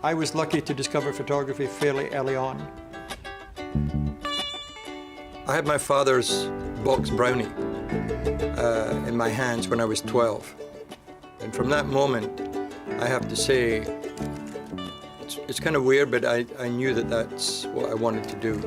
I was lucky to discover photography fairly early on. I had my father's box brownie in my hands when I was 12. And from that moment, I have to say, it's kind of weird, but I knew that that's what I wanted to do.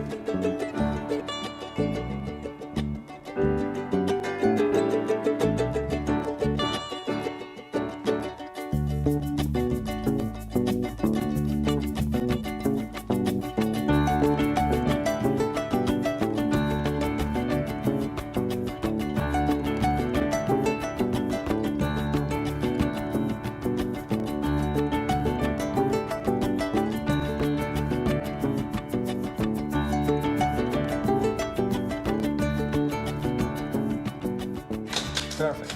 Perfect.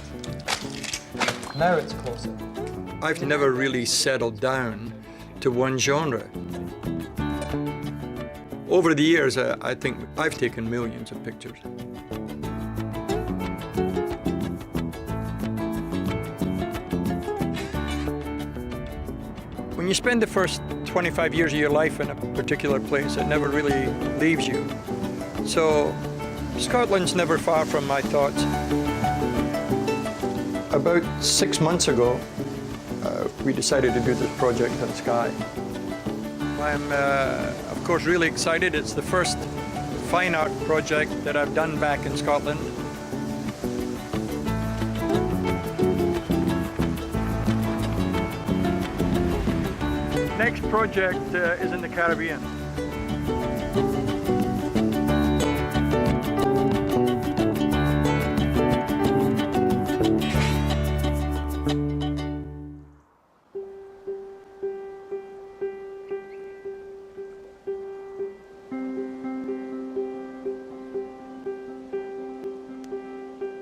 Now it's closer. I've never really settled down to one genre. Over the years, I think I've taken millions of pictures. When you spend the first 25 years of your life in a particular place, it never really leaves you. So Scotland's never far from my thoughts. About 6 months ago, we decided to do this project on Skye. I'm, of course, really excited. It's the first fine art project that I've done back in Scotland. Next project is in the Caribbean.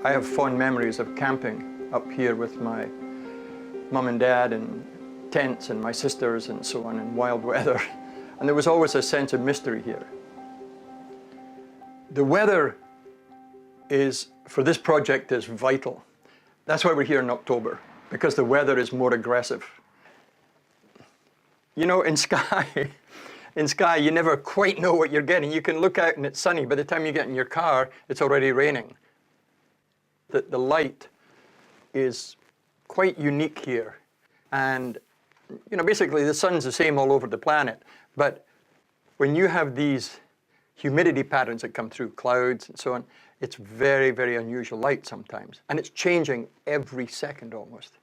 I have fond memories of camping up here with my mum and dad and tents and my sisters and so on in wild weather. And there was always a sense of mystery here. The weather is, for this project, is vital. That's why we're here in October, because the weather is more aggressive. You know, in Skye, you never quite know what you're getting. You can look out and it's sunny. By the time you get in your car, it's already raining. The light is quite unique here. And, you know, basically the sun's the same all over the planet. But when you have these humidity patterns that come through, clouds and so on, it's very, very unusual light sometimes. And it's changing every second almost.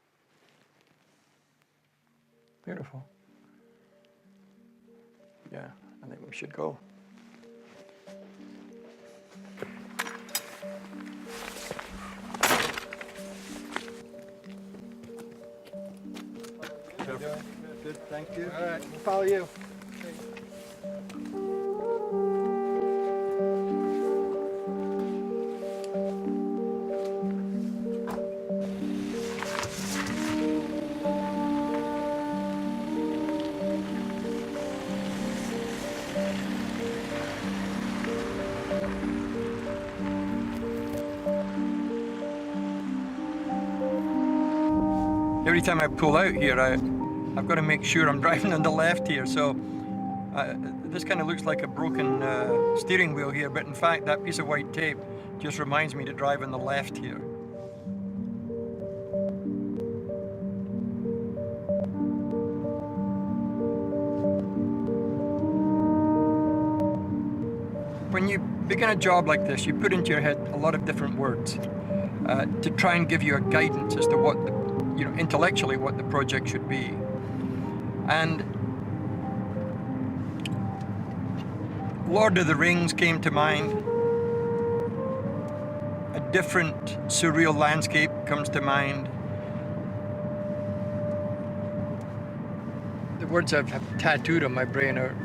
Beautiful. Yeah, I think we should go. Good, thank you. All right, we'll follow you. Every time I pull out here, I've got to make sure I'm driving on the left here. So this kind of looks like a broken steering wheel here, but in fact, that piece of white tape just reminds me to drive on the left here. When you begin a job like this, you put into your head a lot of different words to try and give you a guidance as to what, intellectually what the project should be. And Lord of the Rings came to mind. A different surreal landscape comes to mind. The words I've tattooed on my brain are,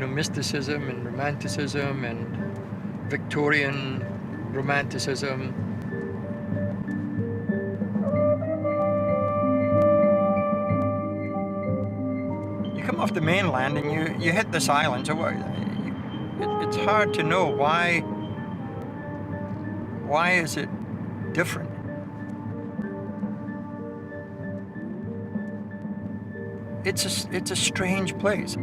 mysticism and romanticism and Victorian romanticism. Come off the mainland and you hit this island, so it's hard to know why is it different? it's a strange place.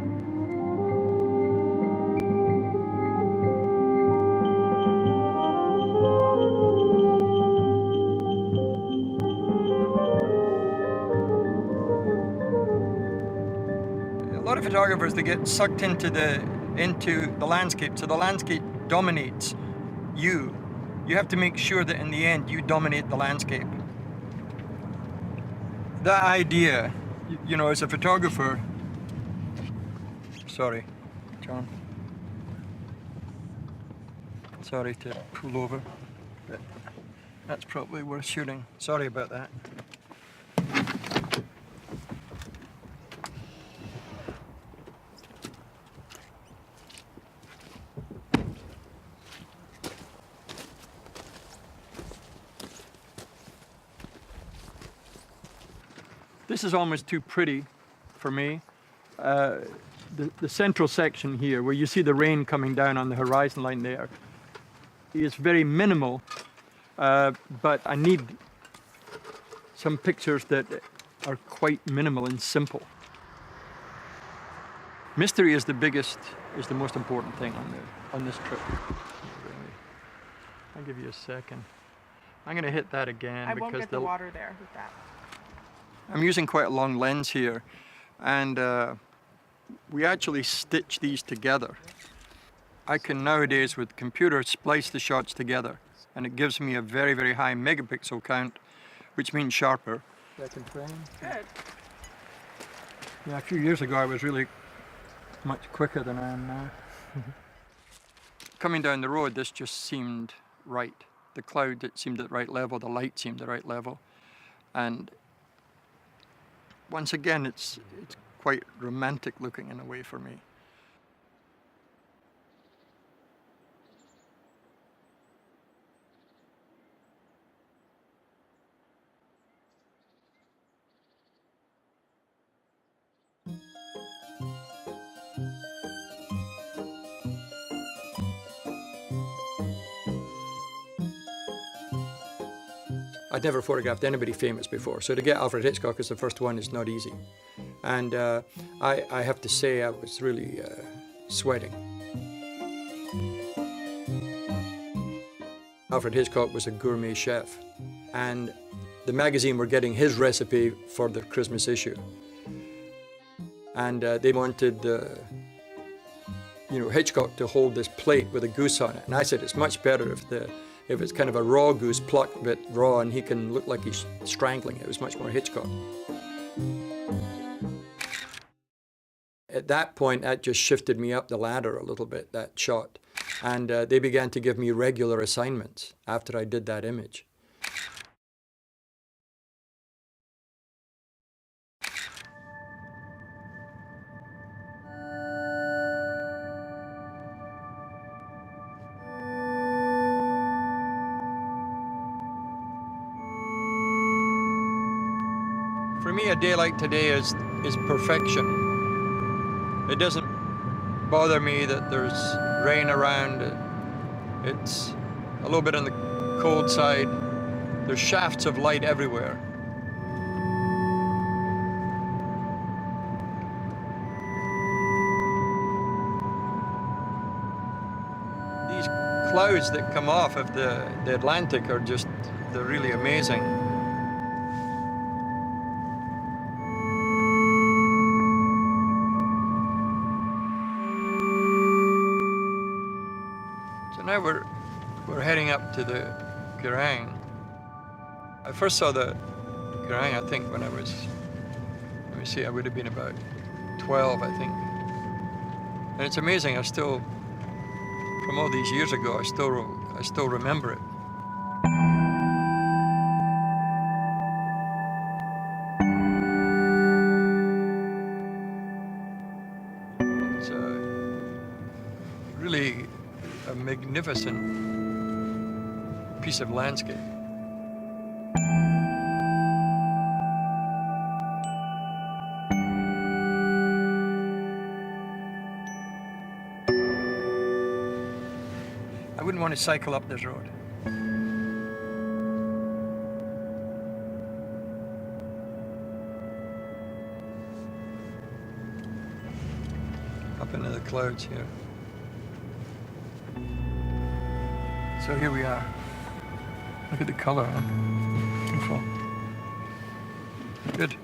A lot of photographers, they get sucked into the landscape, so the landscape dominates you. You have to make sure that in the end you dominate the landscape. That idea, you know, as a photographer, sorry, John. Sorry to pull over, but that's probably worth shooting. Sorry about that. This is almost too pretty for me. The central section here, where you see the rain coming down on the horizon line there, is very minimal, but I need some pictures that are quite minimal and simple. Mystery is the most important thing on this trip. I'll give you a second. I'm going to hit that again. I won't get the water there with that. I'm using quite a long lens here, and we actually stitch these together. I can nowadays with computers splice the shots together, and it gives me a very, very high megapixel count, which means sharper. Second frame. Good. Yeah, a few years ago I was really much quicker than I am now. Coming down the road, this just seemed right. The cloud, it seemed at the right level, the light seemed the right level, and once again, it's quite romantic looking in a way for me. I'd never photographed anybody famous before, so to get Alfred Hitchcock as the first one is not easy. And I have to say I was really sweating. Alfred Hitchcock was a gourmet chef, and the magazine were getting his recipe for the Christmas issue. And they wanted Hitchcock to hold this plate with a goose on it. And I said it's much better if it's kind of a raw goose, plucked a bit raw, and he can look like he's strangling it. It was much more Hitchcock. At that point, that just shifted me up the ladder a little bit, that shot. And they began to give me regular assignments after I did that image. For me, a day like today is perfection. It doesn't bother me that there's rain around. It's a little bit on the cold side. There's shafts of light everywhere. These clouds that come off of the Atlantic are they're really amazing. Now we're heading up to the Galerie. I first saw the Galerie, I think, when I was, let me see, I would have been about 12, I think. And it's amazing, from all these years ago, I still remember it. It's really a magnificent piece of landscape. I wouldn't want to cycle up this road. up into the clouds here. So here we are. Look at the color, huh? Beautiful. Good.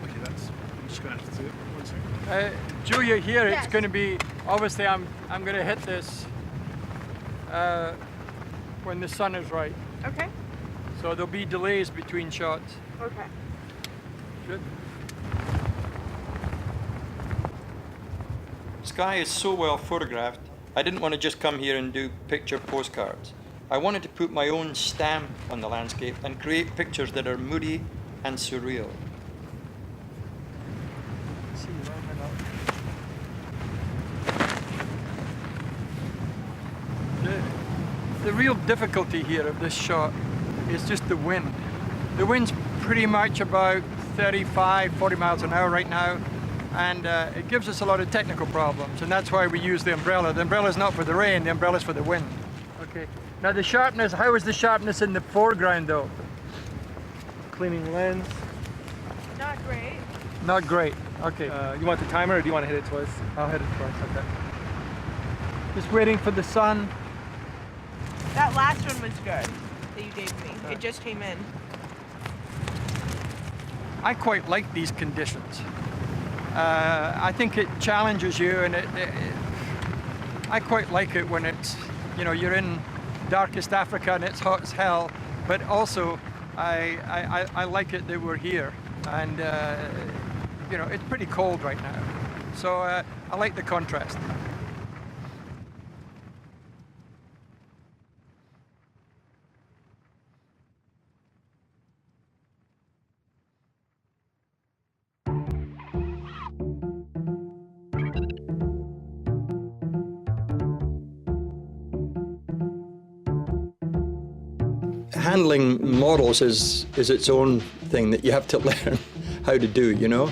Okay, I'm just gonna have to do it. 1 second. Julia, here Yes. it's going to be, obviously I'm going to hit this when the sun is right. Okay. So there'll be delays between shots. Okay. Good. Skye is so well photographed, I didn't want to just come here and do picture postcards. I wanted to put my own stamp on the landscape and create pictures that are moody and surreal. The real difficulty here of this shot is just the wind. The wind's pretty much about 35, 40 miles an hour right now, and it gives us a lot of technical problems, and that's why we use the umbrella. The umbrella's not for the rain, the umbrella's for the wind. Okay. Now the sharpness, how is the sharpness in the foreground though? Cleaning lens. Not great. Not great. Okay. You want the timer or do you want to hit it twice? I'll hit it twice, okay. Just waiting for the sun. That last one was good that you gave me. It just came in. I quite like these conditions. I think it challenges you, and I quite like it when it's, you know, you're in darkest Africa and it's hot as hell, but also I like it that we're here, and you know, it's pretty cold right now, so I like the contrast. Handling models is its own thing that you have to learn how to do, you know?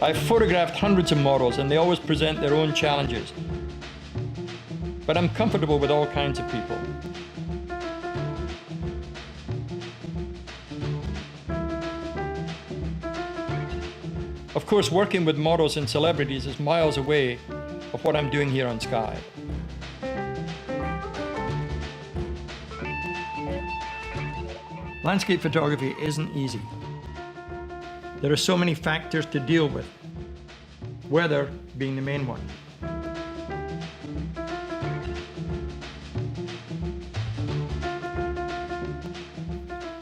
I've photographed hundreds of models and they always present their own challenges. But I'm comfortable with all kinds of people. Of course, working with models and celebrities is miles away of what I'm doing here on Skye. Landscape photography isn't easy. There are so many factors to deal with, weather being the main one.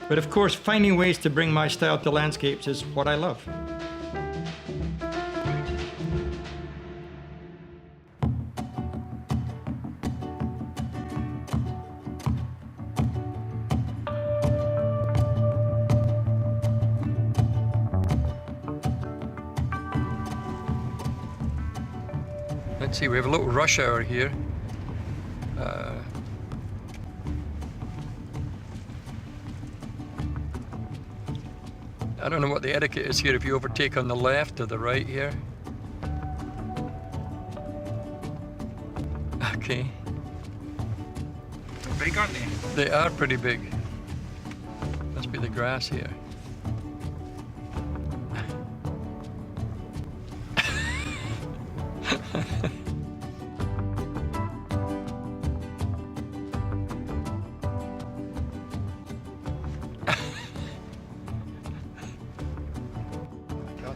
But of course, finding ways to bring my style to landscapes is what I love. Let's see, we have a little rush hour here. I don't know what the etiquette is here, if you overtake on the left or the right here. Okay. They're big, aren't they? They are pretty big. Must be the grass here.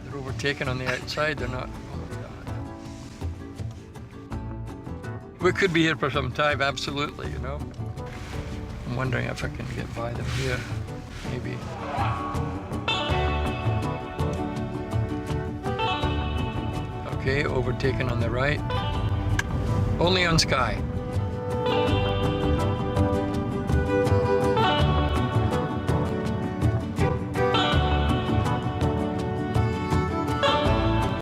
They're overtaken on the outside, they're not. Oh God. We could be here for some time, absolutely, you know. I'm wondering if I can get by them here, maybe. Okay, overtaken on the right. Only on Skye.